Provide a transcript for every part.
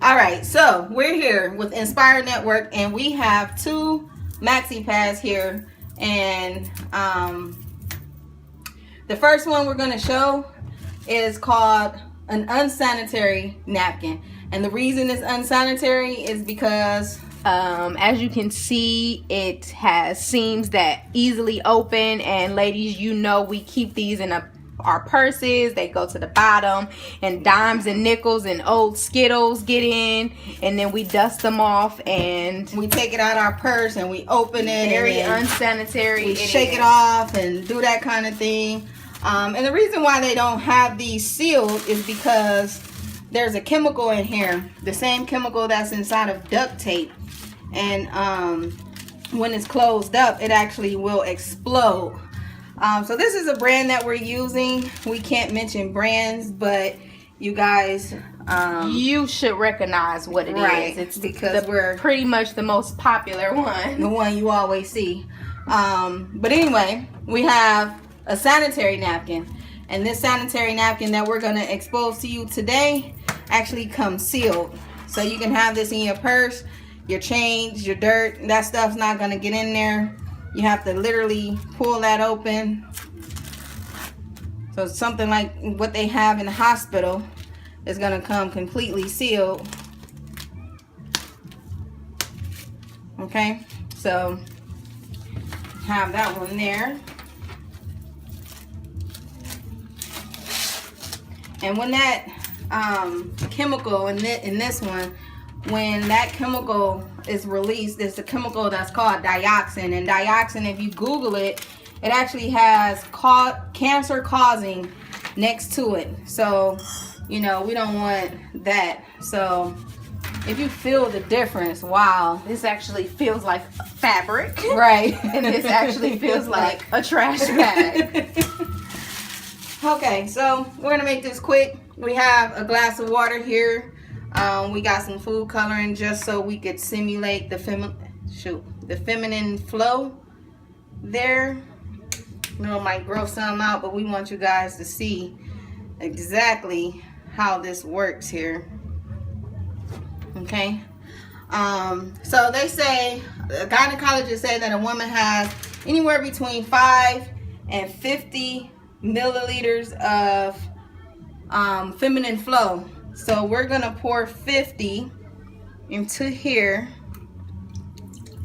All right, so we're here with Nspire Network, and we have two maxi pads here. And the first one we're going to show is called an unsanitary napkin. And the reason it's unsanitary is because as you can see, it has seams that easily open, and ladies, you know we keep these in our purses. They go to the bottom, and dimes and nickels and old Skittles get in, and then we dust them off and we take it out of our purse and we open it. Very unsanitary. We shake it off and do that kind of thing. And the reason why they don't have these sealed is because there's a chemical in here, the same chemical that's inside of duct tape, and when it's closed up, it actually will explode. So this is a brand that we're using. We can't mention brands, but you guys, you should recognize what it is. It's because we're pretty much the most popular one, the one you always see. But anyway, we have a sanitary napkin, and this sanitary napkin that we're going to expose to you today actually comes sealed, so you can have this in your purse, your change, your dirt. That stuff's not going to get in there. You have to literally pull that open. So something like what they have in the hospital is going to come completely sealed. Okay, so have that one there. And when that chemical in this one, when that chemical is released, there's a chemical that's called dioxin. And dioxin, if you Google it, it actually has cancer causing next to it. So, you know, we don't want that. So if you feel the difference, wow, this actually feels like fabric. Right. And this actually feels like a trash bag. Okay, so we're gonna make this quick. We have a glass of water here. We got some food coloring just so we could simulate the feminine flow there. You know, it might grow some out, but we want you guys to see exactly how this works here. Okay. So they say, gynecologists say that a woman has anywhere between 5 and 50 milliliters of feminine flow. So we're gonna pour 50 into here.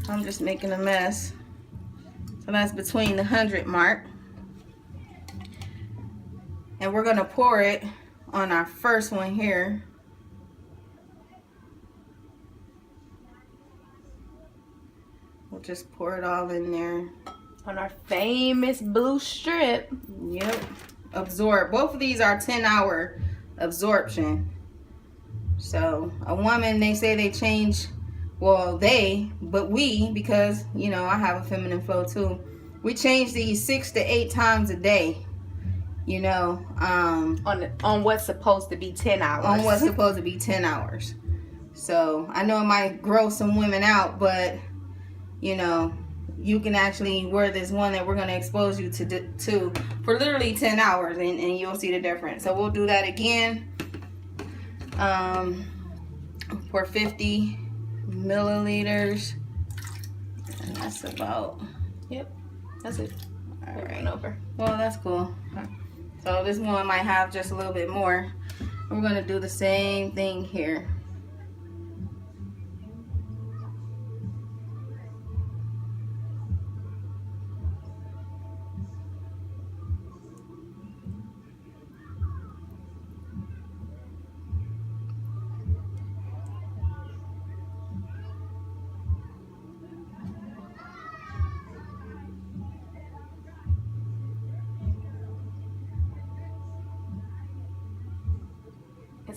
I'm just making a mess. So that's between the 100 mark, and we're gonna pour it on our first one here. We'll just pour it all in there on our famous blue strip. Yep. Absorb. Both of these are 10-hour absorption. So a woman, they say they change, well, but we, because, you know, I have a feminine flow too, we change these 6 to 8 times a day, you know, on what's supposed to be 10 hours. On what's supposed to be 10 hours. So I know it might grow some women out, but, you know, you can actually wear this one that we're going to expose you to for literally 10 hours, and you'll see the difference. So we'll do that again. For 50 milliliters, and that's about, yep, that's it. All right, over. Well, that's cool. So this one might have just a little bit more. We're going to do the same thing here.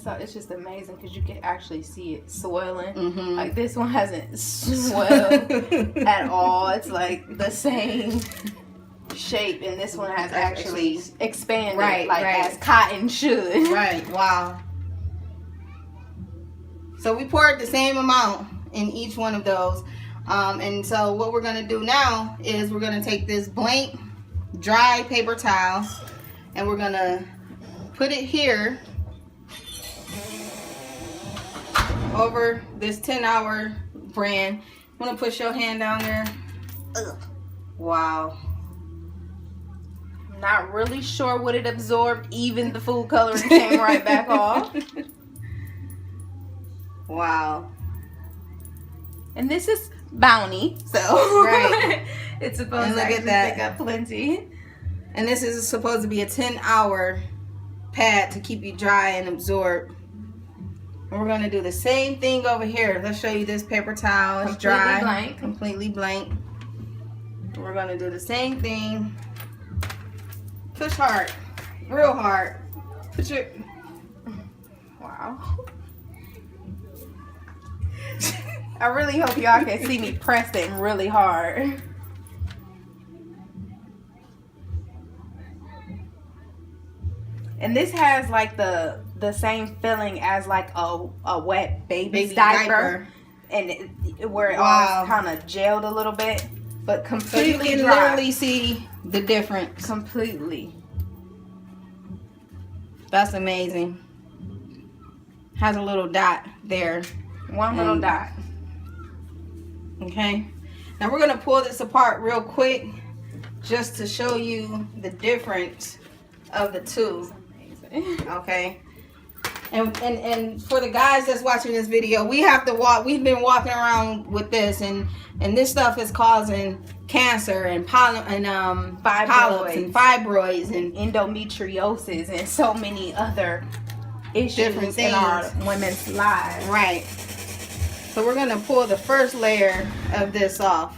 So it's just amazing because you can actually see it swelling. Mm-hmm. Like this one hasn't swelled at all. It's like the same shape, and this one has actually expanded, as cotton should. Right. Wow. So we poured the same amount in each one of those, and so what we're going to do now is we're going to take this blank dry paper towel, and we're going to put it here. over this 10-hour brand. I'm gonna push your hand down there. Ugh. Wow. Not really sure what it absorbed. Even the food coloring came right back off. Wow. And this is Bounty, so right. It's supposed to actually pick up plenty. And this is supposed to be a 10-hour pad to keep you dry and absorb. And we're gonna do the same thing over here. Let's show you this paper towel. It's dry, blank. completely blank. We're gonna do the same thing. Push hard, real hard. Put your. Wow. I really hope y'all can see me pressing really hard. And this has like the same feeling as like a wet baby's diaper. And where it all kind of gelled a little bit, but completely so you can dry. literally see the difference. Completely. That's amazing. Has a little dot there. One little dot. Okay. Now we're gonna pull this apart real quick, just to show you the difference of the two. Okay. And for the guys that's watching this video, we have to walk. We've been walking around with this, and this stuff is causing cancer and polyps and fibroids and endometriosis and so many other issues different things in our women's lives. Right. So we're gonna pull the first layer of this off.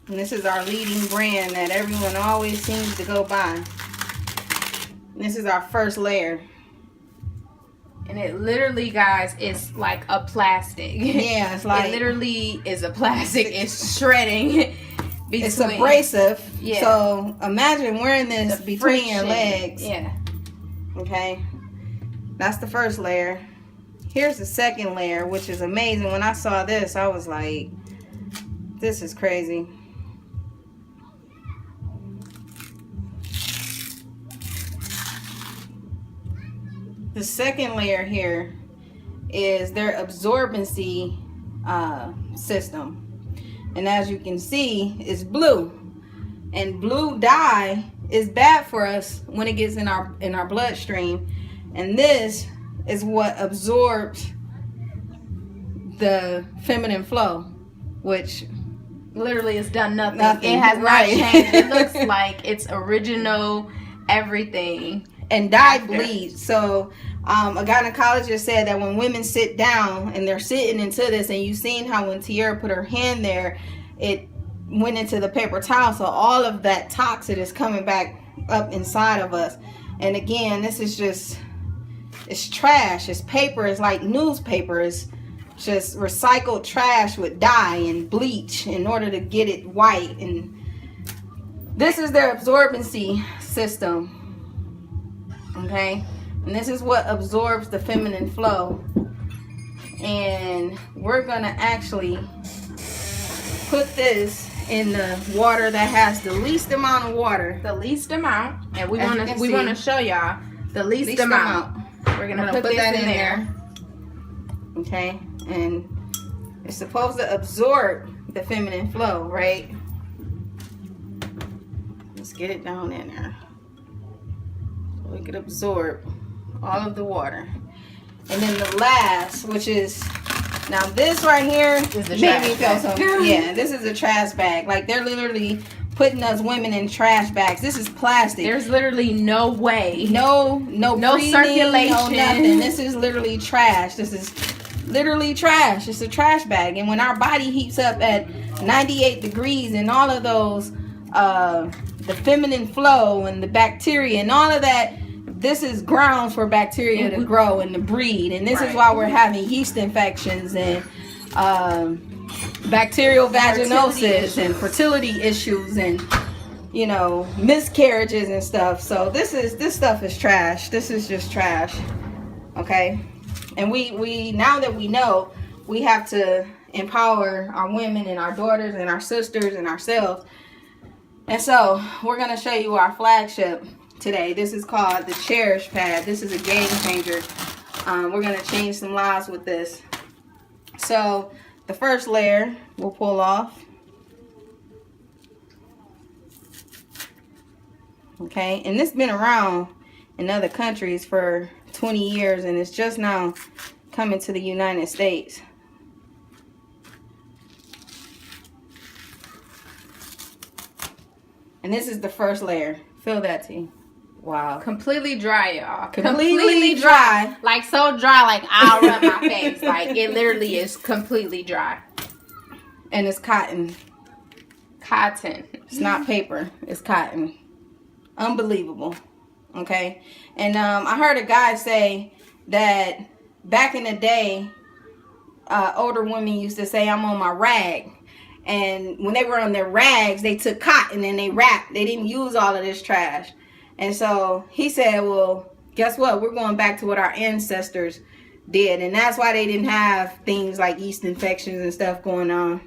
And this is our leading brand that everyone always seems to go by. And this is our first layer. And it literally, guys, is like a plastic. Yeah, it's like... It literally is a plastic. It's shredding. It's abrasive. Yeah. So imagine wearing this between your legs. Yeah. Okay. That's the first layer. Here's the second layer, which is amazing. When I saw this, I was like, this is crazy. The second layer here is their absorbency system. And as you can see, it's blue. And blue dye is bad for us when it gets in our bloodstream. And this is what absorbs the feminine flow, which literally has done nothing. It has not changed. It looks like it's original everything. And dye bleeds. So a gynecologist said that when women sit down and they're sitting into this, and you've seen how when Tiara put her hand there, it went into the paper towel. So all of that toxin is coming back up inside of us. And again, this is just, it's trash. It's paper. It's like newspaper. It's just recycled trash with dye and bleach in order to get it white. And this is their absorbency system. Okay, and this is what absorbs the feminine flow. And we're gonna actually put this in the water that has the least amount of water. The least amount, and we want to show y'all the least amount. We're gonna put this in there. Okay, and it's supposed to absorb the feminine flow, right? Let's get it down in there. We could absorb all of the water. And then the last, which is, now this right here is the made me trash feel bag. something. Yeah, this is a trash bag. Like, they're literally putting us women in trash bags. This is plastic. There's literally no way. No circulation. No nothing. This is literally trash. This is literally trash. It's a trash bag. And when our body heats up at 98 degrees and all of those, the feminine flow and the bacteria and all of that, this is grounds for bacteria to grow and to breed. And this is why we're having yeast infections and bacterial vaginosis and fertility issues and, you know, miscarriages and stuff. So this stuff is trash. This is just trash. Okay, And we now that we know, we have to empower our women and our daughters and our sisters and ourselves. And so we're going to show you our flagship today. This is called the Cherish Pad. This is a game changer. We're going to change some lives with this. So the first layer we'll pull off. Okay, and this has been around in other countries for 20 years, and it's just now coming to the United States. And this is the first layer. Feel that, T. Wow. Completely dry, y'all. Completely dry. Like so dry, like I'll rub my face. Like it literally is completely dry. And it's cotton. Cotton. It's not paper. It's cotton. Unbelievable. Okay. And I heard a guy say that back in the day, older women used to say, I'm on my rag. And when they were on their rags, they took cotton and they wrapped. They didn't use all of this trash. And so he said, well, guess what? We're going back to what our ancestors did. And that's why they didn't have things like yeast infections and stuff going on.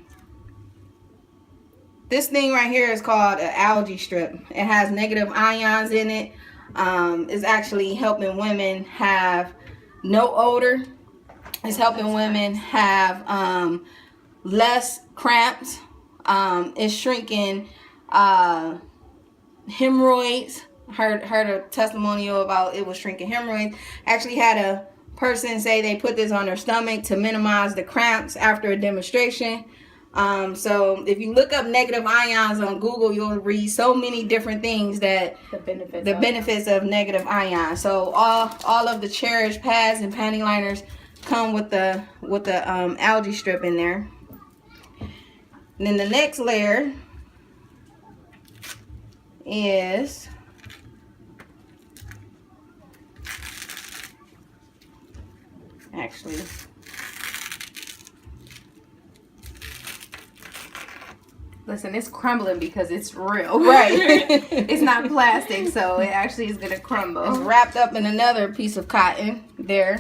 This thing right here is called an algae strip. It has negative ions in it. It's actually helping women have no odor. It's helping women have less cramps. It's shrinking hemorrhoids. Heard a testimonial about it was shrinking hemorrhoids. Actually had a person say they put this on their stomach to minimize the cramps after a demonstration. So if you look up negative ions on Google, you'll read so many different things that the benefits of negative ions. So all of the Cherish pads and panty liners come with the algae strip in there. And then the next layer is actually listen, it's crumbling because it's real. Right. It's not plastic, so it actually is gonna crumble. It's wrapped up in another piece of cotton there.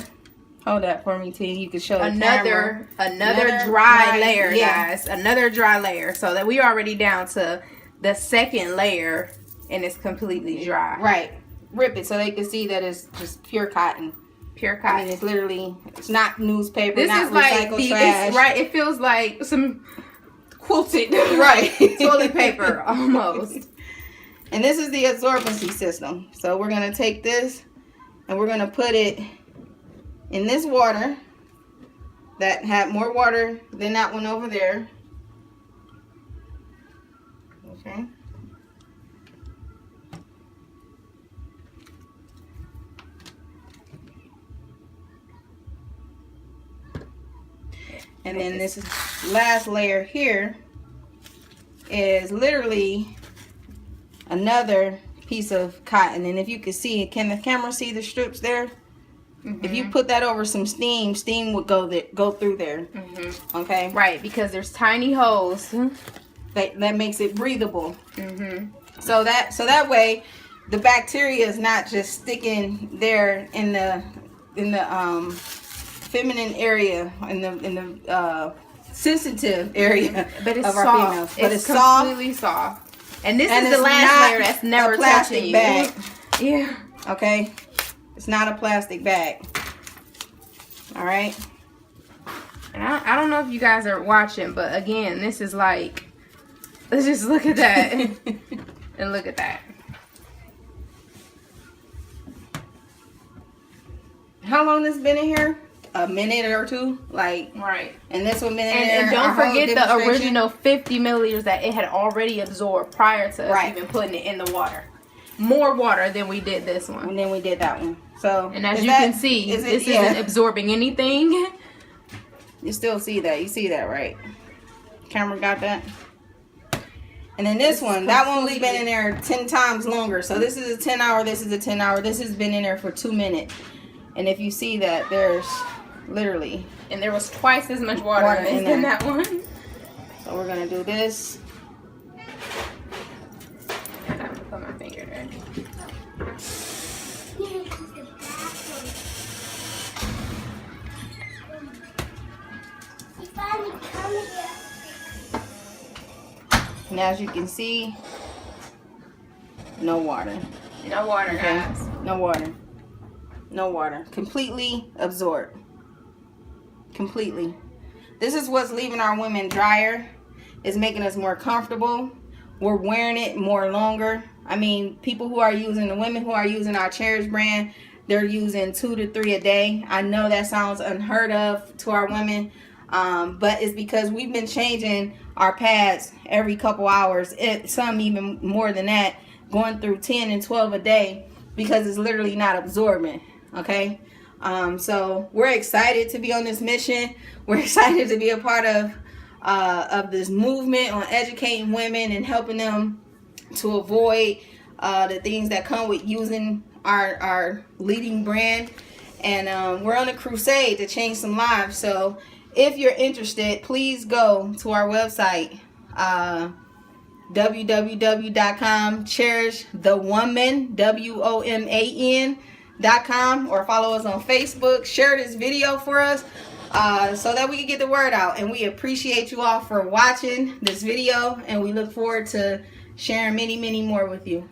Hold that for me, T. You can show another dry layer, guys. Another dry layer. So that we're already down to the second layer, and it's completely dry. Right. Rip it so they can see that it's just pure cotton. Pure cotton. I mean, it's literally, it's not newspaper, this not is like recycled trash. It's, right. It feels like some quilted right toilet paper almost. And this is the absorbency system. So we're gonna take this and we're gonna put it in this water that had more water than that one over there. Okay. And then this last layer here is literally another piece of cotton. And if you can see, can the camera see the strips there? Mm-hmm. If you put that over some steam, steam would go through there. Mm-hmm. Okay. Right, because there's tiny holes that makes it breathable. Mm-hmm. So that way, the bacteria is not just sticking there in the feminine area, in the sensitive area, but it's of soft. Our females. But it's completely soft. And this is the last layer that's never touching you. Bag. Yeah. Okay. It's not a plastic bag. All right. And I don't know if you guys are watching, but again, this is like, let's just look at that and look at that. How long this been in here? A minute or two, like right. And this one minute. And don't forget the original 50 milliliters that it had already absorbed prior to us even putting it in the water. More water than we did this one. And then we did that one. So and as you can see, this isn't absorbing anything. You still see that. You see that, right? Camera got that. And then this one, that one was been in there 10 times longer. So this is a 10 hour. This is a 10 hour. This has been in there for 2 minutes. And if you see that, there's literally, and there was twice as much water in that one. So we're gonna do this. And I'm gonna put my finger there. And as you can see, no water. No water, Okay? guys. No water. No water. Completely absorbed. Completely. This is what's leaving our women drier. It's making us more comfortable. We're wearing it more longer. I mean, people who are using, the women who are using our Cherish brand, they're using 2 to 3 a day. I know that sounds unheard of to our women, but it's because we've been changing our pads every couple hours. Some even more than that, going through 10 and 12 a day because it's literally not absorbing. Okay, so we're excited to be on this mission. We're excited to be a part of this movement on educating women and helping them to avoid the things that come with using our leading brand. And we're on a crusade to change some lives. So if you're interested, please go to our website, www.com, cherishthewoman, WOMAN.com, or follow us on Facebook. Share this video for us so that we can get the word out. And we appreciate you all for watching this video, and we look forward to sharing many, many more with you.